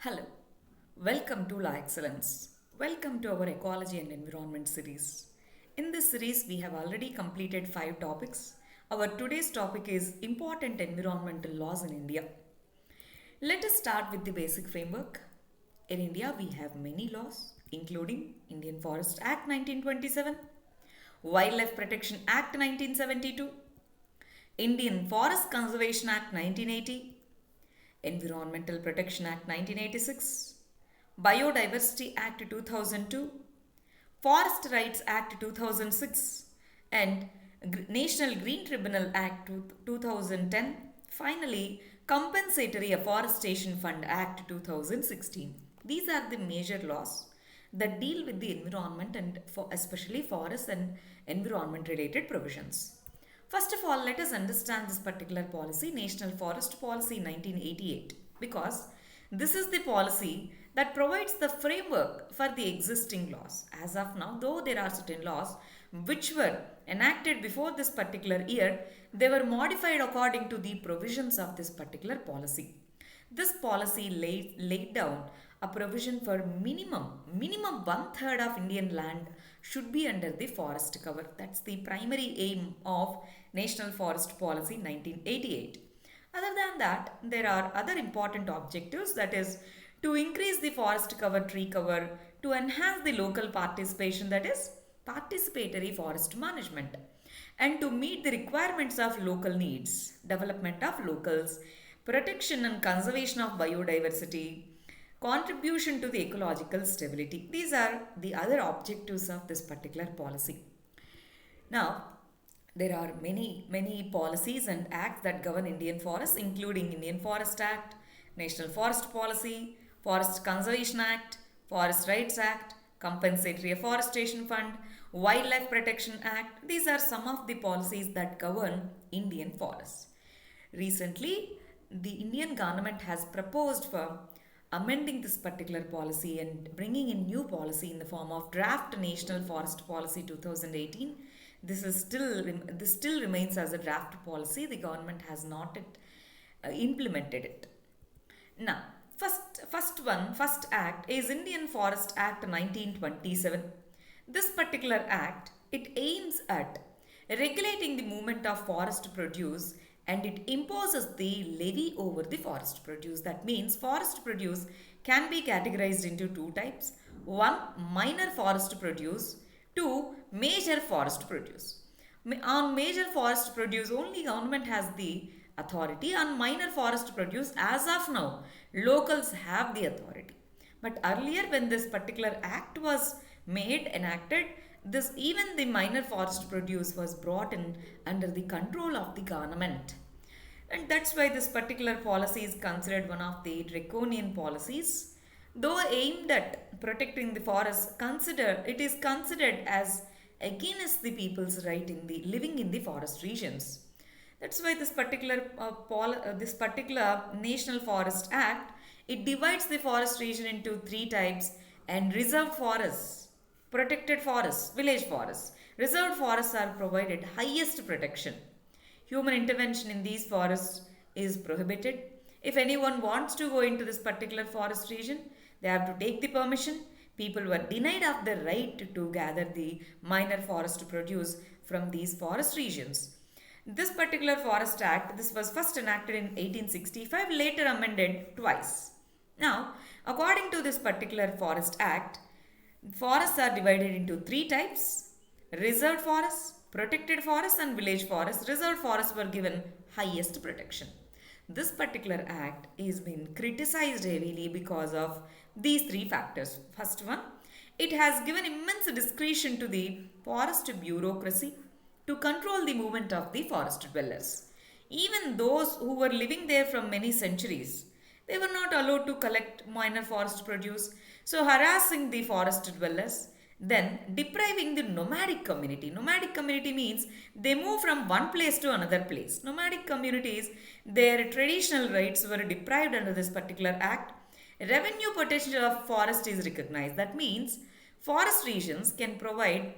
Hello, welcome to La Excellence. Welcome to our Ecology and Environment series. In this series, we have already completed 5 topics. Our today's topic is important environmental laws in India. Let us start with the basic framework. In India, we have many laws, including Indian Forest Act 1927, Wildlife Protection Act 1972, Indian Forest Conservation Act 1980, Environmental Protection Act 1986, Biodiversity Act 2002, Forest Rights Act 2006, and National Green Tribunal Act 2010. Finally, Compensatory Afforestation Fund Act 2016. These are the major laws that deal with the environment and especially forest and environment related provisions. First of all, let us understand this particular policy, National Forest Policy 1988, because this is the policy that provides the framework for the existing laws. As of now, though there are certain laws which were enacted before this particular year, they were modified according to the provisions of this particular policy. This policy laid down a provision for minimum one third of Indian land should be under the forest cover. That's the primary aim of National Forest Policy 1988. Other than that, there are other important objectives, that is to increase the forest cover, tree cover, to enhance the local participation, that is participatory forest management, and to meet the requirements of local needs, development of locals, protection and conservation of biodiversity, contribution to the ecological stability. These are the other objectives of this particular policy. Now, there are many policies and acts that govern Indian forests, including Indian Forest Act, National Forest Policy, Forest Conservation Act, Forest Rights Act, Compensatory Afforestation Fund, Wildlife Protection Act. These are some of the policies that govern Indian forests. Recently, the Indian government has proposed for amending this particular policy and bringing in new policy in the form of Draft National Forest Policy 2018. This still remains as a draft policy. The government has not implemented it. Now, first act is Indian Forest Act 1927. This particular act, it aims at regulating the movement of forest produce, and it imposes the levy over the forest produce. That means forest produce can be categorized into two types. One, minor forest produce. Two, major forest produce. On major forest produce, only government has the authority. On minor forest produce, as of now, locals have the authority. But earlier, when this particular act was enacted, this even the minor forest produce was brought in under the control of the government. And that's why this particular policy is considered one of the draconian policies. Though aimed at protecting the forest, it is considered as against the people's right in the living in the forest regions. That's why this particular National Forest Act, it divides the forest region into three types: and reserved forests, protected forests, village forests. Reserved forests are provided highest protection. Human intervention in these forests is prohibited. If anyone wants to go into this particular forest region, they have to take the permission. People were denied of the right to gather the minor forest produce from these forest regions. This particular Forest Act, this was first enacted in 1865, later amended twice. Now, according to this particular Forest Act, forests are divided into three types: reserved forests, protected forests, and village forests. Reserved forests were given highest protection. This particular act is being criticized heavily because of these three factors. First one, it has given immense discretion to the forest bureaucracy to control the movement of the forest dwellers. Even those who were living there from many centuries, they were not allowed to collect minor forest produce, so harassing the forest dwellers. Then depriving the nomadic community. Nomadic community means they move from one place to another place. Nomadic communities, their traditional rights were deprived under this particular act. Revenue potential of forest is recognized. That means forest regions can provide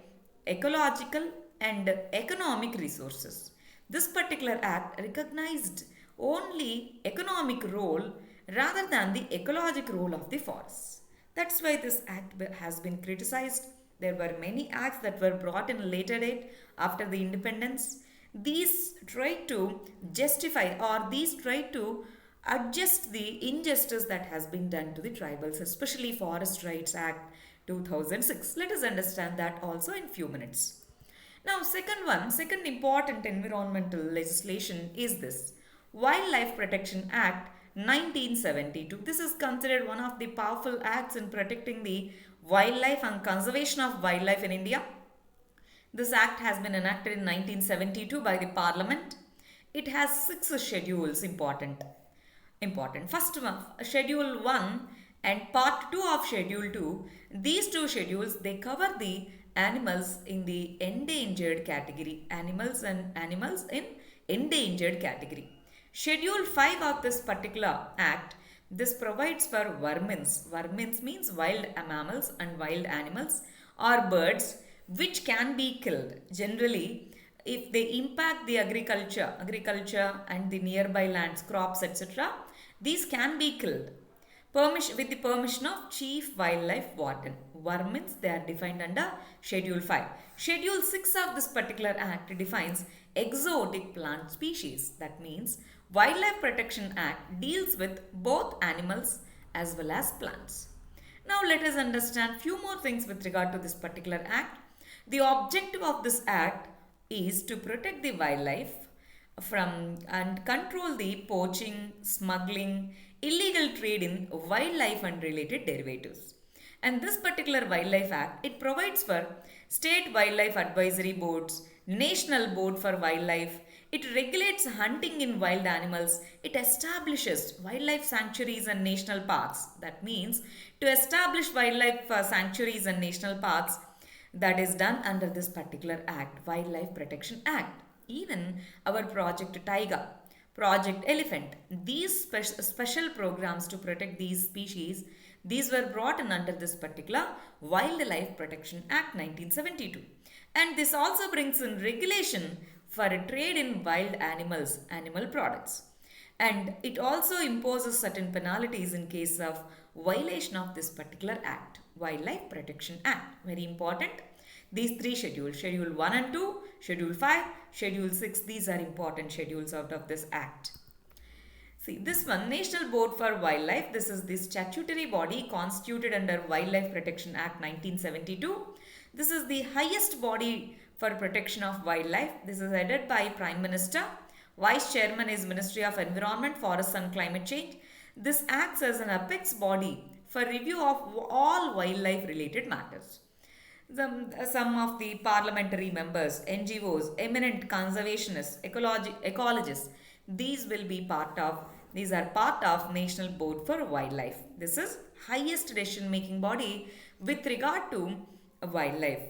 ecological and economic resources. This particular act recognized only economic role rather than the ecologic role of the forests. That's why this act has been criticized. There were many acts that were brought in later date after the independence. These tried to justify or these tried to adjust the injustice that has been done to the tribals, especially Forest Rights Act 2006. Let us understand that also in few minutes. Now, second important environmental legislation is this Wildlife Protection Act 1972. This is considered one of the powerful acts in protecting the wildlife and conservation of wildlife in India. This act has been enacted in 1972 by the Parliament. It has six schedules important. First one, Schedule 1 and Part 2 of Schedule 2. These two schedules they cover the animals in the endangered category. Animals in endangered category. Schedule 5 of this particular act this provides for vermins. Vermins means wild mammals and wild animals or birds which can be killed. Generally, if they impact the agriculture and the nearby lands, crops, etc., these can be killed. With the permission of Chief Wildlife Warden. Vermins, they are defined under Schedule 5. Schedule 6 of this particular act defines exotic plant species. That means Wildlife Protection Act deals with both animals as well as plants. Now let us understand few more things with regard to this particular act. The objective of this act is to protect the wildlife from and control the poaching, smuggling, illegal trade in wildlife and related derivatives. And this particular Wildlife Act, it provides for state wildlife advisory boards, national board for wildlife. It regulates hunting in wild animals. It establishes wildlife sanctuaries and national parks. That means to establish wildlife sanctuaries and national parks, that is done under this particular act, Wildlife Protection Act. Even our Project Tiger, Project Elephant, these special programs to protect these species, these were brought in under this particular Wildlife Protection Act 1972. And this also brings in regulation for a trade in wild animals, animal products. And it also imposes certain penalties in case of violation of this particular act, Wildlife Protection Act. Very important. These three schedules, Schedule 1 and 2, Schedule 5, Schedule 6, these are important schedules out of this act. See, this one, National Board for Wildlife, this is the statutory body constituted under Wildlife Protection Act 1972. This is the highest body for protection of wildlife. This is headed by Prime Minister. Vice Chairman is Ministry of Environment, Forests and Climate Change. This acts as an apex body for review of all wildlife related matters. Some of the parliamentary members, NGOs, eminent conservationists, ecologists, these are part of National Board for Wildlife. This is highest decision making body with regard to wildlife.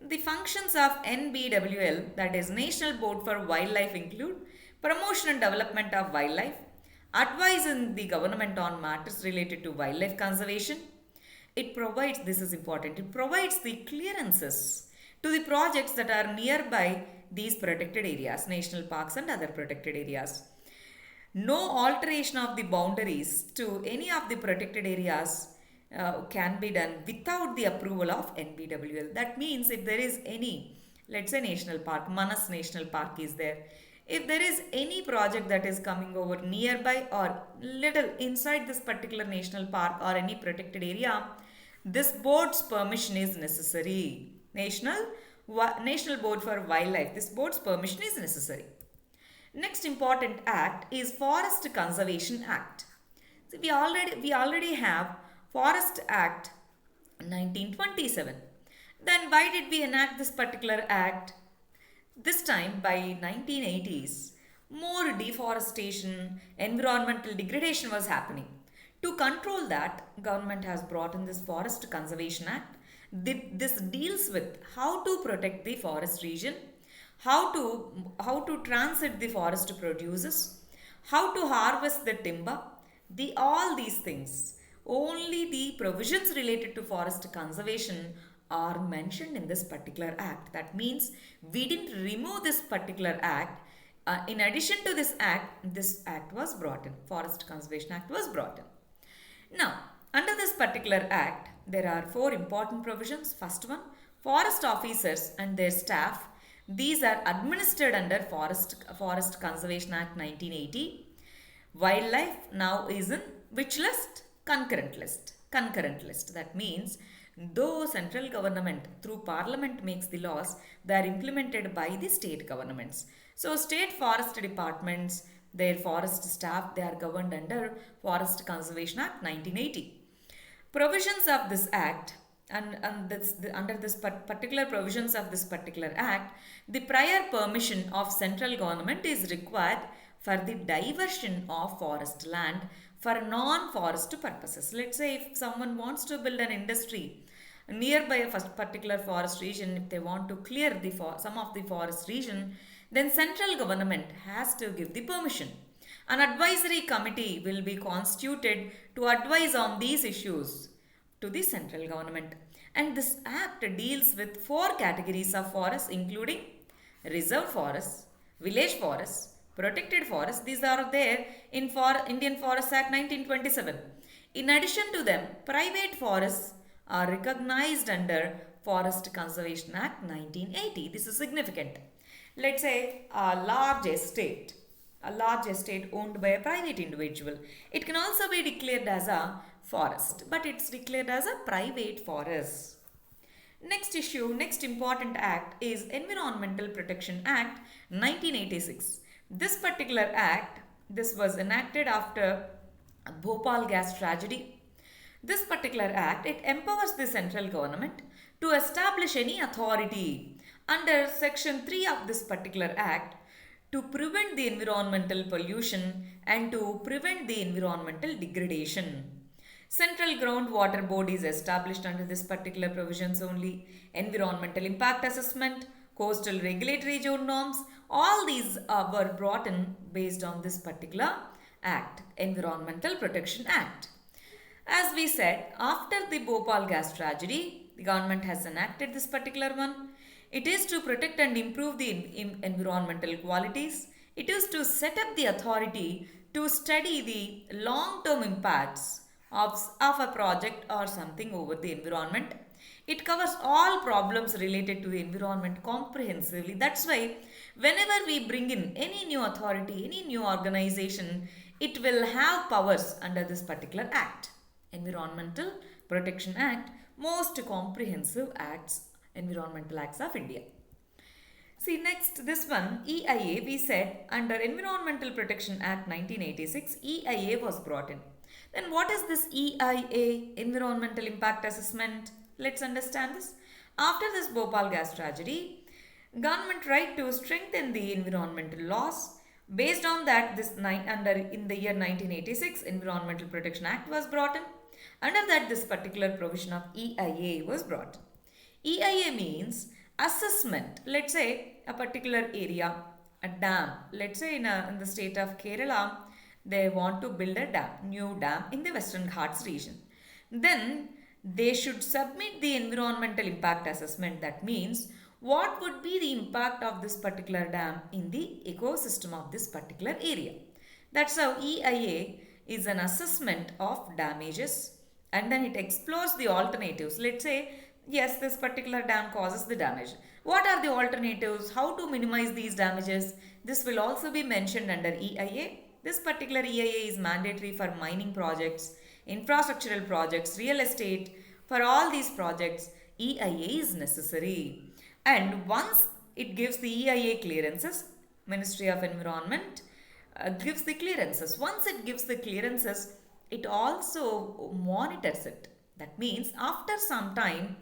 The functions of NBWL, that is National Board for Wildlife, include promotion and development of wildlife, advise in the government on matters related to wildlife conservation. It provides, this is important, it provides the clearances to the projects that are nearby these protected areas, national parks and other protected areas. No alteration of the boundaries to any of the protected areas can be done without the approval of NBWL. That means if there is any, let's say national park, Manas National Park is there. If there is any project that is coming over nearby or little inside this particular national park or any protected area, this board's permission is necessary. National Board for Wildlife, this board's permission is necessary. Next important act is Forest Conservation Act. So we already have Forest Act 1927. Then why did we enact this particular act? This time by 1980s, more deforestation, environmental degradation was happening. To control that, government has brought in this Forest Conservation Act. This deals with how to protect the forest region, how to transit the forest produces, how to harvest the timber, all these things. Only the provisions related to forest conservation are mentioned in this particular act. That means we didn't remove this particular act In addition to this act was brought in. Forest Conservation Act was brought in. Now, under this particular act, there are four important provisions. First one, forest officers and their staff. These are administered under Forest Conservation Act 1980. Wildlife now is in which list? Concurrent list. Concurrent list. That means though central government through parliament makes the laws, they are implemented by the state governments. So state forest departments, their forest staff, they are governed under Forest Conservation Act 1980. Provisions of this act under this particular provisions of this particular act, the prior permission of central government is required for the diversion of forest land for non-forest purposes. Let's say if someone wants to build an industry nearby a particular forest region, if they want to clear some of the forest region, then central government has to give the permission. An advisory committee will be constituted to advise on these issues to the central government. And this act deals with four categories of forests, including reserved forests, village forests, protected forests. These are there in Indian Forest Act 1927. In addition to them, private forests are recognized under Forest Conservation Act 1980. This is significant. Let's say a large estate owned by a private individual. It can also be declared as a forest, but it's declared as a private forest. Next issue, next important act is Environmental Protection Act 1986. This particular act, this was enacted after Bhopal gas tragedy. This particular act, it empowers the central government to establish any authority under section 3 of this particular act to prevent the environmental pollution and to prevent the environmental degradation. Central Groundwater Board is established under this particular provisions only. Environmental impact assessment, coastal regulatory zone norms, all these were brought in based on this particular act, Environmental Protection Act. As we said, after the Bhopal gas tragedy, the government has enacted this particular one. It is to protect and improve the environmental qualities. It is to set up the authority to study the long-term impacts of a project or something over the environment. It covers all problems related to the environment comprehensively. That's why whenever we bring in any new authority, any new organization, it will have powers under this particular act. Environmental Protection Act, most comprehensive acts, environmental acts of India. See next, this one, EIA, we said under Environmental Protection Act 1986, EIA was brought in. Then what is this EIA, Environmental Impact Assessment? Let's understand this. After this Bhopal gas tragedy, government tried to strengthen the environmental laws. Based on that, in the year 1986, Environmental Protection Act was brought in. Under that, this particular provision of EIA was brought. EIA means assessment. Let's say a particular area, a dam. Let's say in the state of Kerala, they want to build a new dam in the Western Ghats region. Then they should submit the environmental impact assessment. That means what would be the impact of this particular dam in the ecosystem of this particular area. That's how EIA is an assessment of damages, and then it explores the alternatives. Let's say, yes, this particular dam causes the damage. What are the alternatives? How to minimize these damages? This will also be mentioned under EIA. This particular EIA is mandatory for mining projects, infrastructural projects, real estate. For all these projects, EIA is necessary. And once it gives the EIA clearances, Ministry of Environment gives the clearances. Once it gives the clearances, it also monitors it. That means after some time,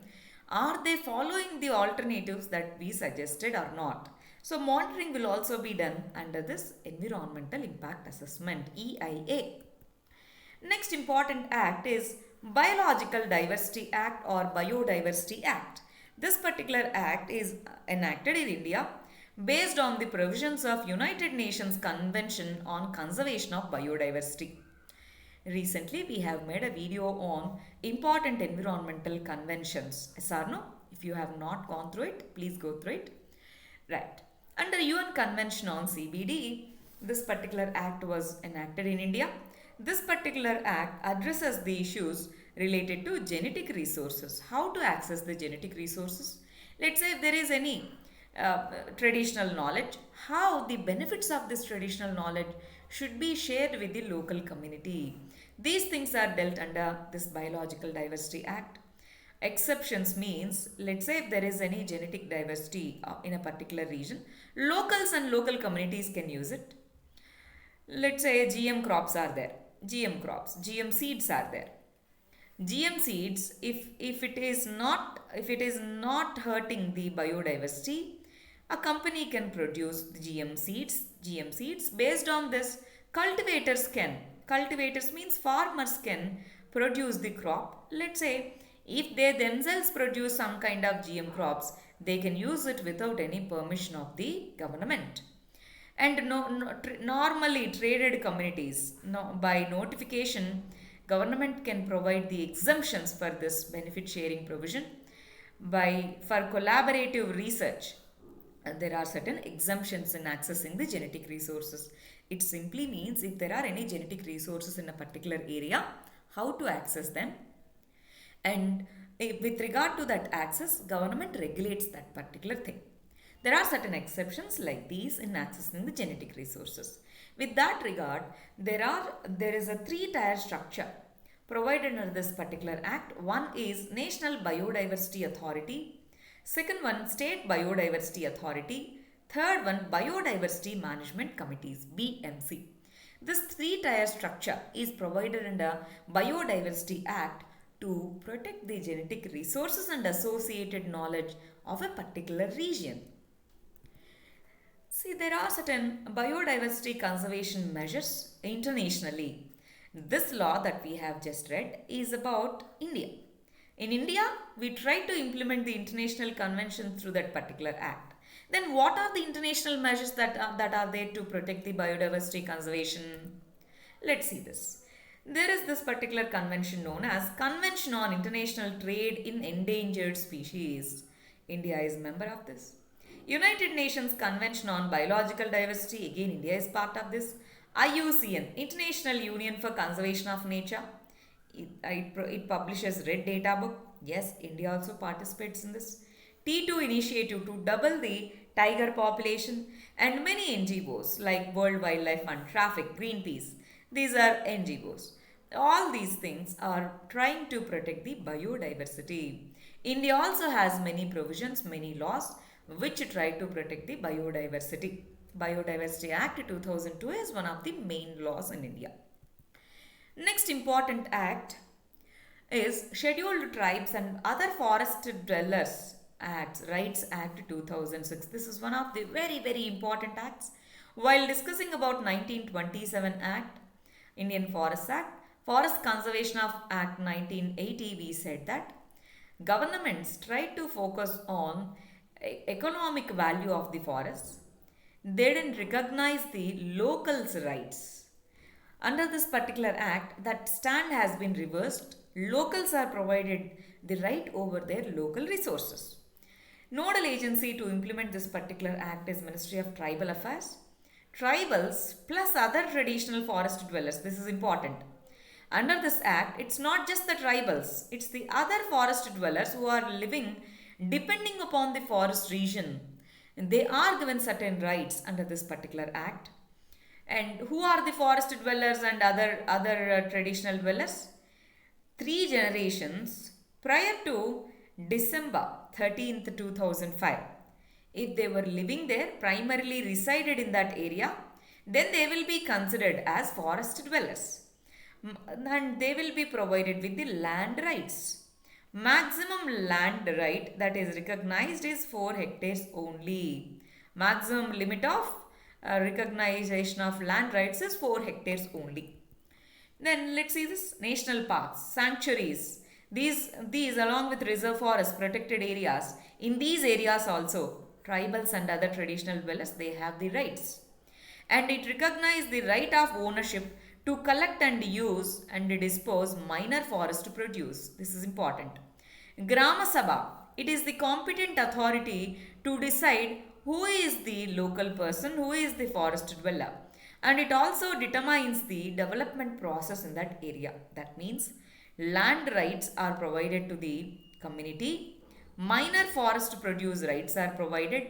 are they following the alternatives that we suggested or not? So monitoring will also be done under this Environmental Impact Assessment, EIA. Next important act is Biological Diversity Act or Biodiversity Act. This particular act is enacted in India based on the provisions of United Nations Convention on Conservation of Biodiversity. Recently, we have made a video on important environmental conventions. Yes or no? If you have not gone through it, please go through it. Right. Under UN Convention on CBD, this particular act was enacted in India. This particular act addresses the issues related to genetic resources. How to access the genetic resources? Let's say if there is any traditional knowledge, how the benefits of this traditional knowledge should be shared with the local community. These things are dealt under this Biological Diversity Act. Exceptions means, let's say if there is any genetic diversity in a particular region, locals and local communities can use it. Let's say GM crops are there, GM crops, GM seeds are there. GM seeds, if it is not hurting the biodiversity, a company can produce the GM seeds. Based on this, cultivators means farmers can produce the crop. Let's say if they themselves produce some kind of GM crops, they can use it without any permission of the government. And normally traded communities, by notification, government can provide the exemptions for this benefit sharing provision. For collaborative research, there are certain exemptions in accessing the genetic resources. It simply means if there are any genetic resources in a particular area, how to access them. And with regard to that access, government regulates that particular thing. There are certain exceptions like these in accessing the genetic resources. With that regard, there is a three-tier structure provided under this particular act. One is National Biodiversity Authority. Second one, State Biodiversity Authority. Third one, Biodiversity Management Committees, BMC. This three-tier structure is provided under Biodiversity Act to protect the genetic resources and associated knowledge of a particular region. See, there are certain biodiversity conservation measures internationally. This law that we have just read is about India. In India, we try to implement the international convention through that particular act. Then what are the international measures that are there to protect the biodiversity conservation? Let's see this. There is this particular convention known as Convention on International Trade in Endangered Species. India is a member of this. United Nations Convention on Biological Diversity, again India is part of this. IUCN, International Union for Conservation of Nature, it publishes Red Data Book. Yes, India also participates in this. T2 initiative to double the tiger population, and many NGOs like World Wildlife Fund, Traffic, Greenpeace. These are NGOs. All these things are trying to protect the biodiversity. India also has many provisions, many laws which try to protect the biodiversity. Biodiversity Act 2002 is one of the main laws in India. Next important act is Scheduled Tribes and Other Forest Dwellers Rights Act 2006. This is one of the very important acts. While discussing about 1927 Act, Indian Forest Act, Forest Conservation of Act 1980, we said that governments try to focus on economic value of the forests. They didn't recognize the locals' rights. Under this particular act, that stand has been reversed. Locals are provided the right over their local resources. Nodal agency to implement this particular act is Ministry of Tribal Affairs. Tribals plus other traditional forest dwellers. This is important. Under this act, it's not just the tribals, it's the other forest dwellers who are living depending upon the forest region. They are given certain rights under this particular act. And who are the forest dwellers and other traditional dwellers? 3 generations prior to December 13th, 2005. If they were living there, primarily resided in that area, then they will be considered as forest dwellers. And they will be provided with the land rights. Maximum land right that is recognized is 4 hectares only. Maximum limit of recognition of land rights is 4 hectares only. Then let's see this. National parks, sanctuaries. These along with reserve forests, protected areas. In these areas also, tribals and other traditional dwellers, they have the rights. And it recognizes the right of ownership to collect and use and dispose minor forest produce. This is important. Grama Sabha, it is the competent authority to decide who is the local person, who is the forest dweller, and it also determines the development process in that area. That means land rights are provided to the community, minor forest produce rights are provided.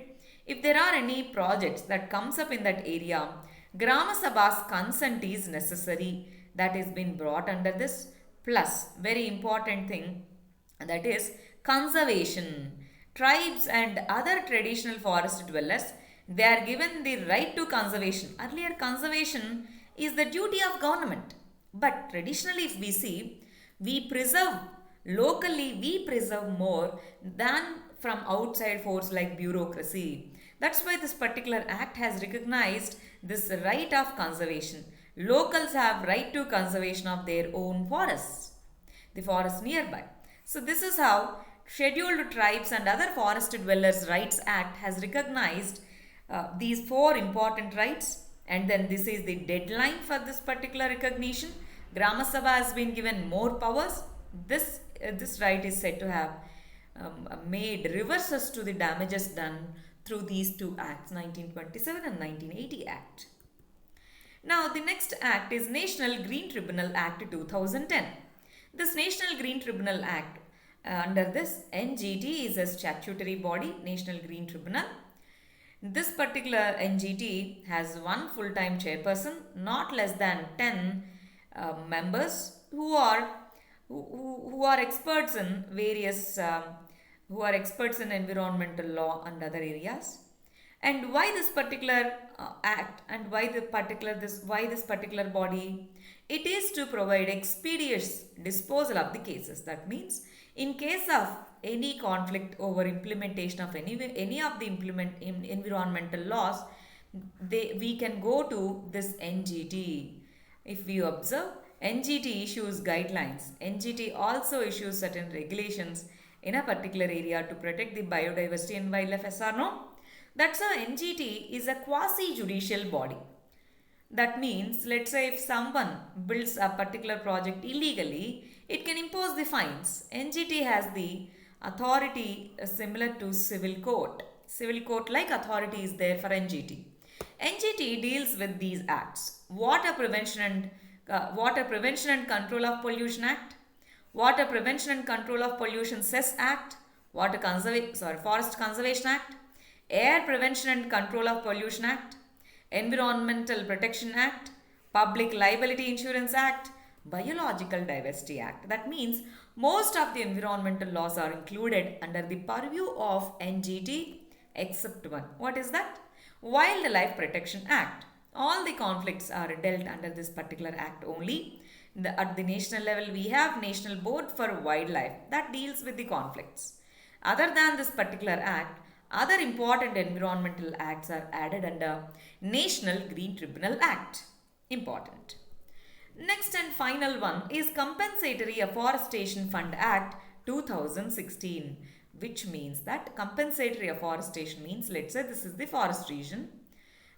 If there are any projects that comes up in that area, Grama Sabha's consent is necessary, that is been brought under this. Plus very important thing, that is conservation. Tribes and other traditional forest dwellers, they are given the right to conservation. Earlier conservation is the duty of government, but traditionally if we see, we preserve locally, we preserve more than from outside force like bureaucracy. That's why this particular act has recognized this right of conservation. Locals have right to conservation of their own forests, the forest nearby. So this is how Scheduled Tribes and Other Forest Dwellers Rights Act has recognized these four important rights, and then this is the deadline for this particular recognition. Grama Sabha has been given more powers. This right is said to have made reverses to the damages done through these two acts, 1927 and 1980 Act. Now the next act is National Green Tribunal Act 2010. This National Green Tribunal Act, under this, NGT is a statutory body, National Green Tribunal. This particular NGT has one full-time chairperson, not less than 10 members who are experts in various who are experts in environmental law and other areas. And why this particular act, and why this particular body? It is to provide expeditious disposal of the cases. That means in case of any conflict over implementation of any of the environmental laws, we can go to this NGT. If we observe, NGT issues guidelines. NGT also issues certain regulations in a particular area to protect the biodiversity and wildlife, yes or no? That's why NGT is a quasi-judicial body. That means, let's say if someone builds a particular project illegally, it can impose the fines. NGT has the authority similar to civil court. Civil court like authority is there for NGT. NGT deals with these acts: Water Prevention and Control of Pollution Act, Water Prevention and Control of Pollution Cess Act, Forest Conservation Act, Air Prevention and Control of Pollution Act, Environmental Protection Act, Public Liability Insurance Act, Biological Diversity Act. That means most of the environmental laws are included under the purview of NGT except one. What is that? Wildlife Protection Act. All the conflicts are dealt under this particular act only. At the national level, we have National Board for Wildlife that deals with the conflicts. Other than this particular act, other important environmental acts are added under National Green Tribunal Act. Important. Next and final one is Compensatory Afforestation Fund Act 2016, which means that compensatory afforestation means, let's say this is the forest region.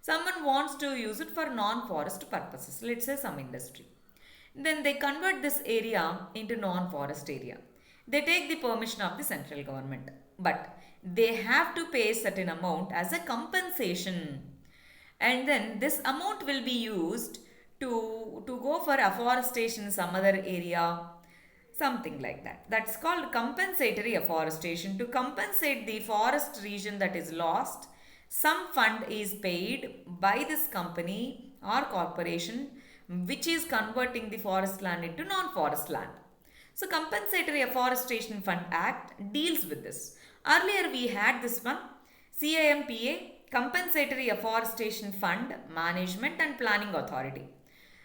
Someone wants to use it for non-forest purposes, let's say some industry. Then they convert this area into non-forest area. They take the permission of the central government, but they have to pay a certain amount as a compensation, and then this amount will be used to go for afforestation in some other area, something like that. That's called compensatory afforestation. To compensate the forest region that is lost, some fund is paid by this company or corporation which is converting the forest land into non-forest land. So Compensatory Afforestation Fund Act deals with this. Earlier we had this one, CAMPA, Compensatory Afforestation Fund Management and Planning Authority.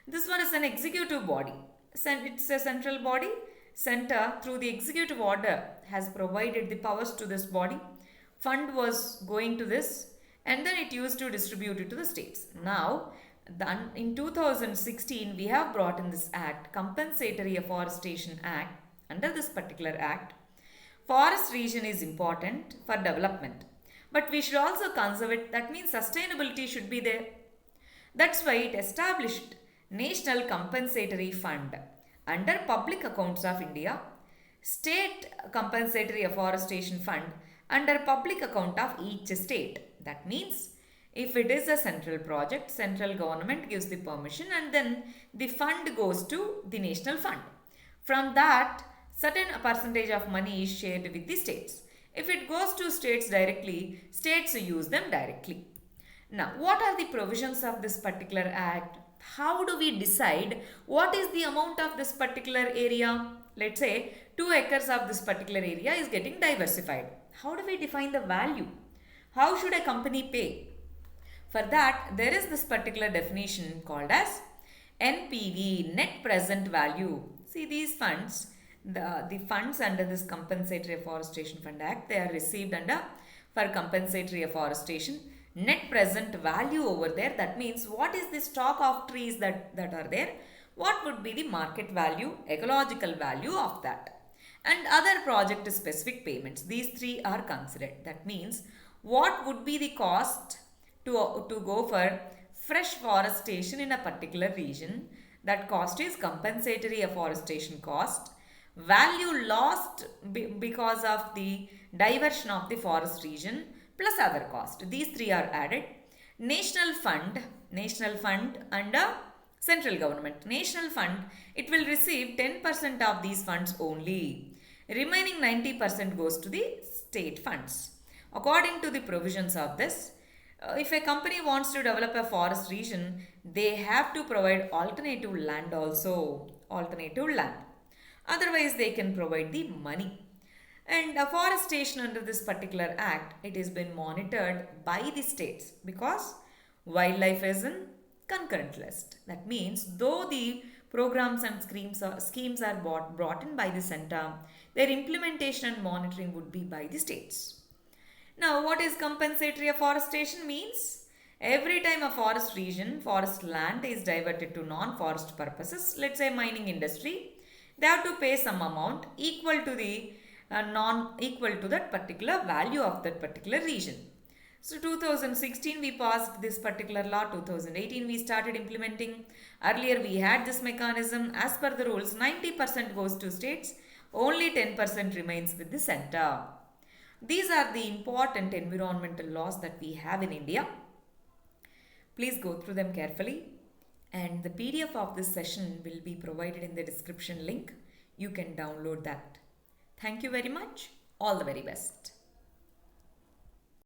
This one is an executive body. It's a central body. Center through the executive order has provided the powers to this body. Fund was going to this, and then it used to distribute it to the states. Now, in 2016, we have brought in this act, Compensatory Afforestation Act. Under this particular act, forest region is important for development, but we should also conserve it. That means sustainability should be there. That's why it established National Compensatory Fund under Public Accounts of India, State Compensatory Afforestation Fund under Public Account of each state. That means if it is a central project, central government gives the permission and then the fund goes to the national fund. From that, certain percentage of money is shared with the states. If it goes to states directly, states use them directly. Now, what are the provisions of this particular act? How do we decide what is the amount of this particular area? Let's say 2 acres of this particular area is getting diversified. How do we define the value? How should a company pay? For that, there is this particular definition called as NPV, net present value. See, these funds, the funds under this Compensatory Afforestation Fund Act, they are received under for compensatory afforestation. Net present value over there, that means what is the stock of trees that are there, what would be the market value, ecological value of that, and other project specific payments. These three are considered. That means what would be the cost to go for fresh forestation in a particular region. That cost is compensatory afforestation cost. Value lost because of the diversion of the forest region plus other cost. These three are added. National fund under central government. National fund, it will receive 10% of these funds only. Remaining 90% goes to the state funds. According to the provisions of this, if a company wants to develop a forest region, they have to provide alternative land also. Alternative land. Otherwise, they can provide the money. And afforestation under this particular act, it has been monitored by the states because wildlife is in concurrent list. That means though the programs and schemes are brought in by the center, their implementation and monitoring would be by the states. Now, what is compensatory afforestation means? Every time a forest region, forest land is diverted to non-forest purposes, let's say mining industry, they have to pay some amount equal to the non-equal to that particular value of that particular region. So 2016 we passed this particular law, 2018 we started implementing. Earlier we had this mechanism. As per the rules, 90% goes to states, only 10% remains with the center. These are the important environmental laws that we have in India. Please go through them carefully, and the PDF of this session will be provided in the description link. You can download that. Thank you very much. All the very best.